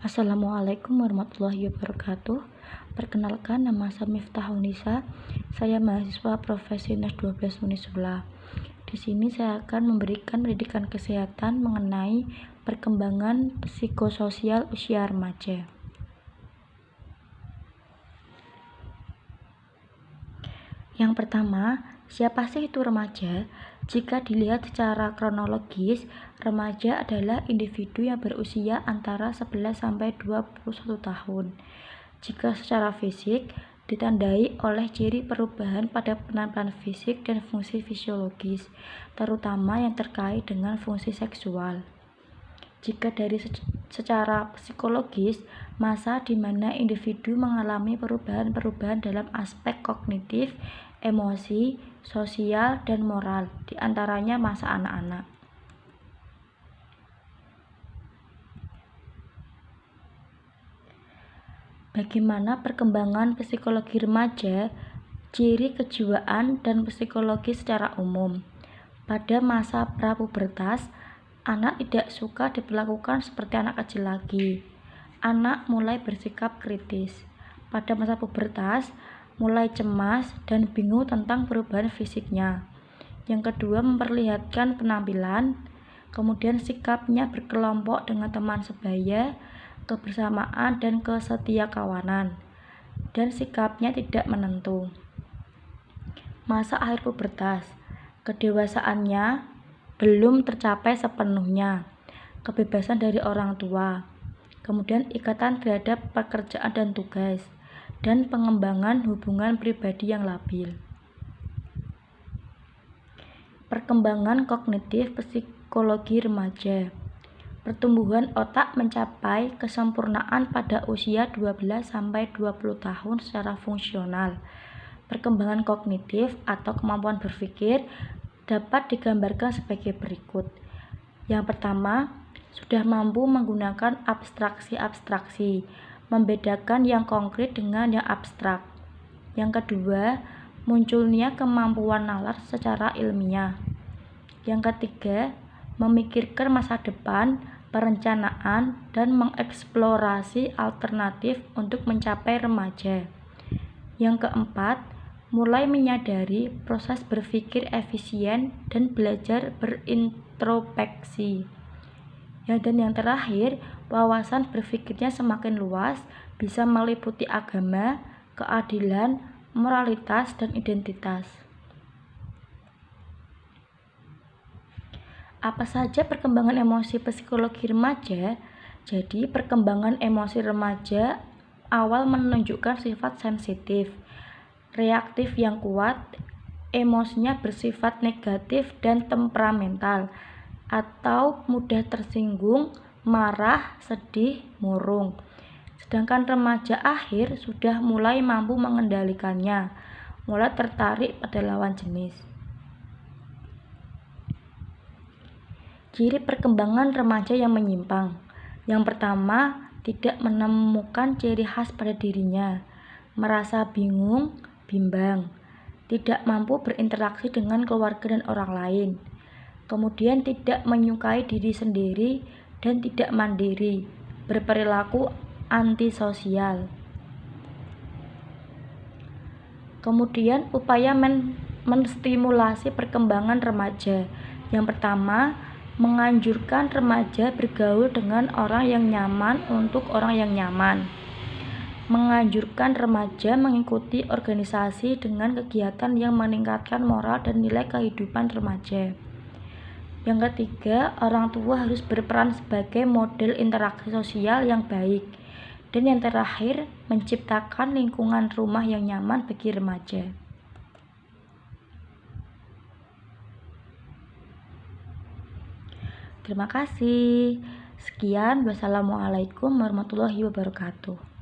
Assalamualaikum warahmatullahi wabarakatuh. Perkenalkan, nama saya Miftahunisa. Saya mahasiswa profesi NES 12 Unisula. Di sini saya akan memberikan pendidikan kesehatan mengenai perkembangan psikososial usia remaja. Yang pertama, siapa sih itu remaja? Jika dilihat secara kronologis, remaja adalah individu yang berusia antara 11 sampai 21 tahun. Jika secara fisik, ditandai oleh ciri perubahan pada penampilan fisik dan fungsi fisiologis, terutama yang terkait dengan fungsi seksual. Jika dari secara psikologis, masa di mana individu mengalami perubahan-perubahan dalam aspek kognitif, emosi, sosial, dan moral, di antaranya masa anak-anak. Bagaimana perkembangan psikologi remaja, ciri kejiwaan dan psikologi secara umum. Pada masa prapubertas, anak tidak suka diperlakukan seperti anak kecil lagi. Anak mulai bersikap kritis. Pada masa pubertas, mulai cemas dan bingung tentang perubahan fisiknya. Yang kedua, memperlihatkan penampilan, kemudian sikapnya berkelompok dengan teman sebaya, kebersamaan dan kesetiakawanan, dan sikapnya tidak menentu. Masa akhir pubertas, kedewasaannya belum tercapai sepenuhnya, kebebasan dari orang tua, kemudian ikatan terhadap pekerjaan dan tugas, dan pengembangan hubungan pribadi yang labil. Perkembangan kognitif psikologi remaja. Pertumbuhan otak mencapai kesempurnaan pada usia 12 sampai 20 tahun secara fungsional. Perkembangan kognitif atau kemampuan berpikir dapat digambarkan sebagai berikut. Yang pertama, sudah mampu menggunakan abstraksi-abstraksi, membedakan yang konkret dengan yang abstrak. Yang kedua, munculnya kemampuan nalar secara ilmiah. Yang ketiga, memikirkan masa depan, perencanaan, dan mengeksplorasi alternatif untuk mencapai remaja. Yang keempat, mulai menyadari proses berpikir efisien dan belajar berintrospeksi. Dan yang terakhir, wawasan berpikirnya semakin luas, bisa meliputi agama, keadilan, moralitas, dan identitas. Apa saja perkembangan emosi psikologi remaja? Jadi, perkembangan emosi remaja awal menunjukkan sifat sensitif, reaktif yang kuat, emosinya bersifat negatif dan temperamental, atau mudah tersinggung, marah, sedih, murung. Sedangkan remaja akhir sudah mulai mampu mengendalikannya, mulai tertarik pada lawan jenis. Ciri perkembangan remaja yang menyimpang. Yang pertama, tidak menemukan ciri khas pada dirinya, merasa bingung, bimbang, tidak mampu berinteraksi dengan keluarga dan orang lain, kemudian tidak menyukai diri sendiri dan tidak mandiri, berperilaku antisosial. Kemudian upaya menstimulasi perkembangan remaja. Yang pertama, menganjurkan remaja bergaul dengan orang yang nyaman untuk orang yang nyaman. Menganjurkan remaja mengikuti organisasi dengan kegiatan yang meningkatkan moral dan nilai kehidupan remaja. Yang ketiga, orang tua harus berperan sebagai model interaksi sosial yang baik. Dan yang terakhir, menciptakan lingkungan rumah yang nyaman bagi remaja. Terima kasih. Sekian, wassalamualaikum warahmatullahi wabarakatuh.